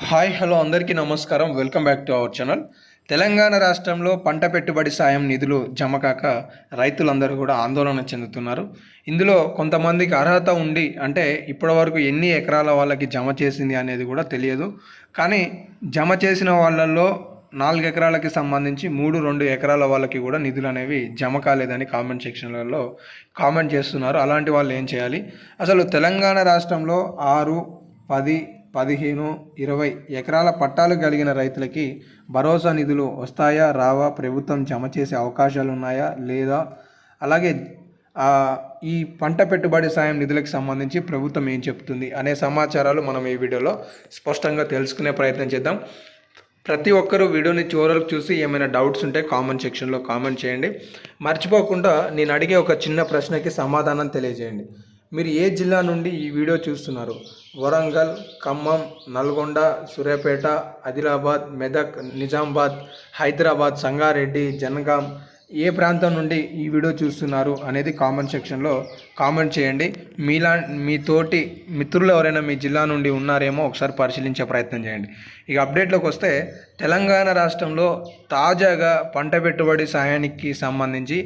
Hi hello అందరికీ నమస్కారం. Welcome back to our channel. Telangana రాష్ట్రంలో పంట పెట్టుబడి సాయం నిధులు జమ కాక రైతులందరూ కూడా ఆందోళన చెందుతున్నారు. ఇందులో కొంతమందికి అర్హత ఉండి అంటే ఇప్పటివరకు ఎన్ని ఎకరాల వాళ్ళకి జమ చేసింది అనేది కూడా తెలియదు. కానీ జమ చేసిన వాళ్ళల్లో 4 ఎకరాలకి సంబంధించి 2 ఎకరాల వాళ్ళకి కూడా నిధులు అనేవి జమ కాలేదని కామెంట్ సెక్షన్లలో కామెంట్ చేస్తున్నారు. అలాంటి వాళ్ళు ఏం చేయాలి? అసలు తెలంగాణ రాష్ట్రంలో 6, 10, 15, 20 ఎకరాల పట్టాలు కలిగిన రైతులకి భరోసా నిధులు వస్తాయా రావా, ప్రభుత్వం జమ చేసే అవకాశాలు ఉన్నాయా లేదా, అలాగే ఈ పంట పెట్టుబడి సాయం నిధులకు సంబంధించి ప్రభుత్వం ఏం చెప్తుంది అనే సమాచారాలు మనం ఈ వీడియోలో స్పష్టంగా తెలుసుకునే ప్రయత్నం చేద్దాం. ప్రతి ఒక్కరూ వీడియోని చివరకు చూసి ఏమైనా డౌట్స్ ఉంటే కామెంట్ సెక్షన్లో కామెంట్ చేయండి. మర్చిపోకుండా నేను అడిగే ఒక చిన్న ప్రశ్నకి సమాధానం తెలియజేయండి. మీరు ఏ జిల్లా నుండి ఈ వీడియో చూస్తున్నారు? వరంగల్, ఖమ్మం, నల్గొండ, సూర్యాపేట, ఆదిలాబాద్, మెదక్, నిజామాబాద్, హైదరాబాద్, సంగారెడ్డి, జనగాం, ఏ ప్రాంతం నుండి ఈ వీడియో చూస్తున్నారు అనేది కామెంట్ సెక్షన్లో కామెంట్ చేయండి. మీ తోటి మిత్రులు ఎవరైనా మీ జిల్లా నుండి ఉన్నారేమో ఒకసారి పరిశీలించే ప్రయత్నం చేయండి. ఇక అప్డేట్లోకి వస్తే, తెలంగాణ రాష్ట్రంలో తాజాగా పంట పెట్టుబడి సాయానికి సంబంధించి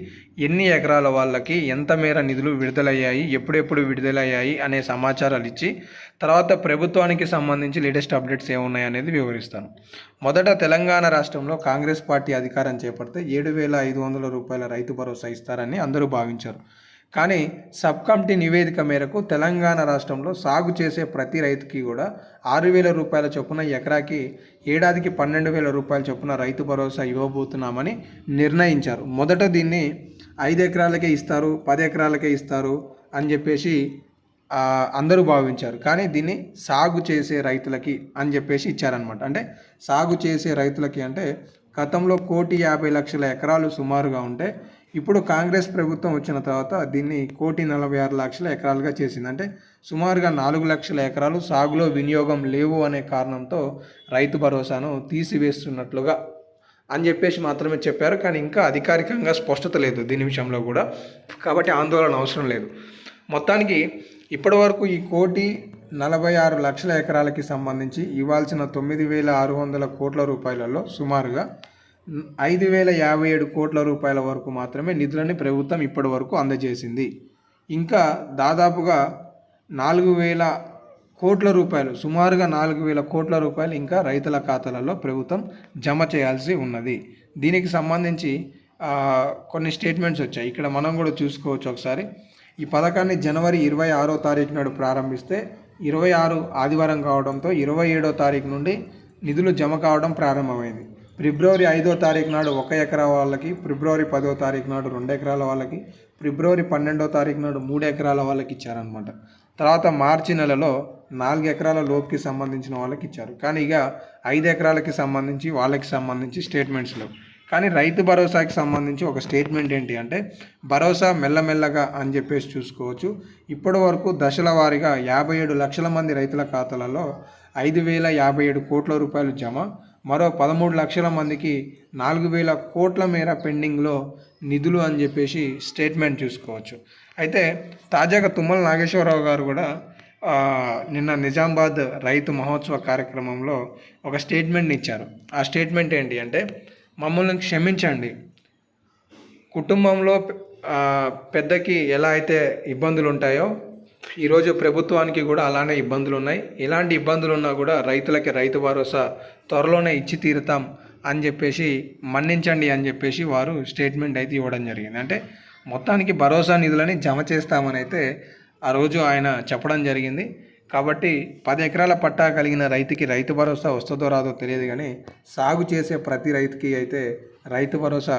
ఎన్ని ఎకరాల వాళ్ళకి ఎంత మేర నిధులు విడుదలయ్యాయి, ఎప్పుడెప్పుడు విడుదలయ్యాయి అనే సమాచారాలు ఇచ్చి తర్వాత ప్రభుత్వానికి సంబంధించి లేటెస్ట్ అప్డేట్స్ ఏమున్నాయి అనేది వివరిస్తాను. మొదట తెలంగాణ రాష్ట్రంలో కాంగ్రెస్ పార్టీ అధికారం చేపడితే 7,500 రూపాయల రైతు భరోసా ఇస్తారని అందరూ భావించారు. కానీ సబ్ కమిటీ నివేదిక మేరకు తెలంగాణ రాష్ట్రంలో సాగు చేసే ప్రతి రైతుకి కూడా 6,000 రూపాయల చొప్పున ఎకరాకి ఏడాదికి 12,000 రూపాయల చొప్పున రైతు భరోసా ఇవ్వబోతున్నామని నిర్ణయించారు. మొదట దీన్ని 5 ఎకరాలకే ఇస్తారు, 10 ఎకరాలకే ఇస్తారు అని చెప్పేసి అందరూ భావించారు. కానీ దీన్ని సాగు చేసే రైతులకి అని చెప్పేసి ఇచ్చారనమాట. అంటే సాగు చేసే రైతులకి అంటే గతంలో 1,50,00,000 ఎకరాలు సుమారుగా ఉంటే ఇప్పుడు కాంగ్రెస్ ప్రభుత్వం వచ్చిన తర్వాత దీన్ని 1,46,00,000 ఎకరాలుగా చేసింది. అంటే సుమారుగా 4 లక్షల ఎకరాలు సాగులో వినియోగం లేవు అనే కారణంతో రైతు భరోసాను తీసివేస్తున్నట్లుగా అని చెప్పేసి మాత్రమే చెప్పారు. కానీ ఇంకా అధికారికంగా స్పష్టత లేదు దీని విషయంలో కూడా. కాబట్టి ఆందోళన అవసరం లేదు. మొత్తానికి ఇప్పటివరకు ఈ 1,46,00,000 ఎకరాలకి సంబంధించి ఇవ్వాల్సిన 9,600 కోట్ల రూపాయలలో సుమారుగా 5,057 కోట్ల రూపాయల వరకు మాత్రమే నిధులని ప్రభుత్వం ఇప్పటి వరకు అందజేసింది. ఇంకా దాదాపుగా 4,000 కోట్ల రూపాయలు, సుమారుగా 4,000 కోట్ల రూపాయలు ఇంకా రైతుల ఖాతాలలో ప్రభుత్వం జమ చేయాల్సి ఉన్నది. దీనికి సంబంధించి కొన్ని స్టేట్మెంట్స్ వచ్చాయి. ఇక్కడ మనం కూడా చూసుకోవచ్చు ఒకసారి. ఈ పథకాన్ని జనవరి 26వ తారీఖు నాడు ప్రారంభిస్తే 26 ఆదివారం కావడంతో 27వ తారీఖు నుండి నిధులు జమ కావడం ప్రారంభమైంది. ఫిబ్రవరి 5వ తారీఖు నాడు 1 ఎకరా వాళ్ళకి, ఫిబ్రవరి 10వ తారీఖు నాడు 2 ఎకరాల వాళ్ళకి, ఫిబ్రవరి 12వ తారీఖు నాడు 3 ఎకరాల వాళ్ళకి ఇచ్చారనమాట. తర్వాత మార్చి నెలలో 4 ఎకరాల లోపుకి సంబంధించిన వాళ్ళకి ఇచ్చారు. కానీ ఇక 5 ఎకరాలకి సంబంధించి వాళ్ళకి సంబంధించి స్టేట్మెంట్స్ లేవు. కానీ రైతు భరోసాకి సంబంధించి ఒక స్టేట్మెంట్ ఏంటి అంటే, భరోసా మెల్లమెల్లగా అని చెప్పేసి చూసుకోవచ్చు. ఇప్పటి వరకు దశల వారీగా 57 లక్షల మంది రైతుల ఖాతాలలో 5,057 కోట్ల రూపాయలు జమ, మరో 13 లక్షల మందికి 4,000 కోట్ల మేర పెండింగ్లో నిధులు అని చెప్పేసి స్టేట్మెంట్ చూసుకోవచ్చు. అయితే తాజాగా తుమ్మల నాగేశ్వరరావు గారు కూడా నిన్న నిజామాబాద్ రైతు మహోత్సవ కార్యక్రమంలో ఒక స్టేట్మెంట్ని ఇచ్చారు. ఆ స్టేట్మెంట్ ఏంటి అంటే, మమ్మల్ని క్షమించండి, కుటుంబంలో పెద్దకి ఎలా అయితే ఇబ్బందులు ఉంటాయో ఈరోజు ప్రభుత్వానికి కూడా అలానే ఇబ్బందులు ఉన్నాయి. ఇలాంటి ఇబ్బందులు ఉన్నా కూడా రైతులకి రైతు భరోసా త్వరలోనే ఇచ్చి తీరుతాం అని చెప్పేసి మన్నించండి అని చెప్పేసి వారు స్టేట్మెంట్ అయితే ఇవ్వడం జరిగింది. అంటే మొత్తానికి భరోసా నిధులని జమ చేస్తామని అయితే ఆ రోజు ఆయన చెప్పడం జరిగింది. కాబట్టి 10 ఎకరాల పట్టా కలిగిన రైతుకి రైతు భరోసా వస్తుందో రాదో తెలియదు, కానీ సాగు చేసే ప్రతి రైతుకి అయితే రైతు భరోసా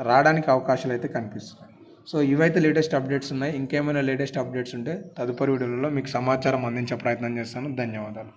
రావడానికి అవకాశాలు అయితే కనిపిస్తున్నాయి. సో ఇవైతే లేటెస్ట్ అప్డేట్స్ ఉన్నాయి. ఇంకేమైనా లేటెస్ట్ అప్డేట్స్ ఉంటే తదుపరి వీడియోలలో మీకు సమాచారం అందించే ప్రయత్నం చేస్తాను. ధన్యవాదాలు.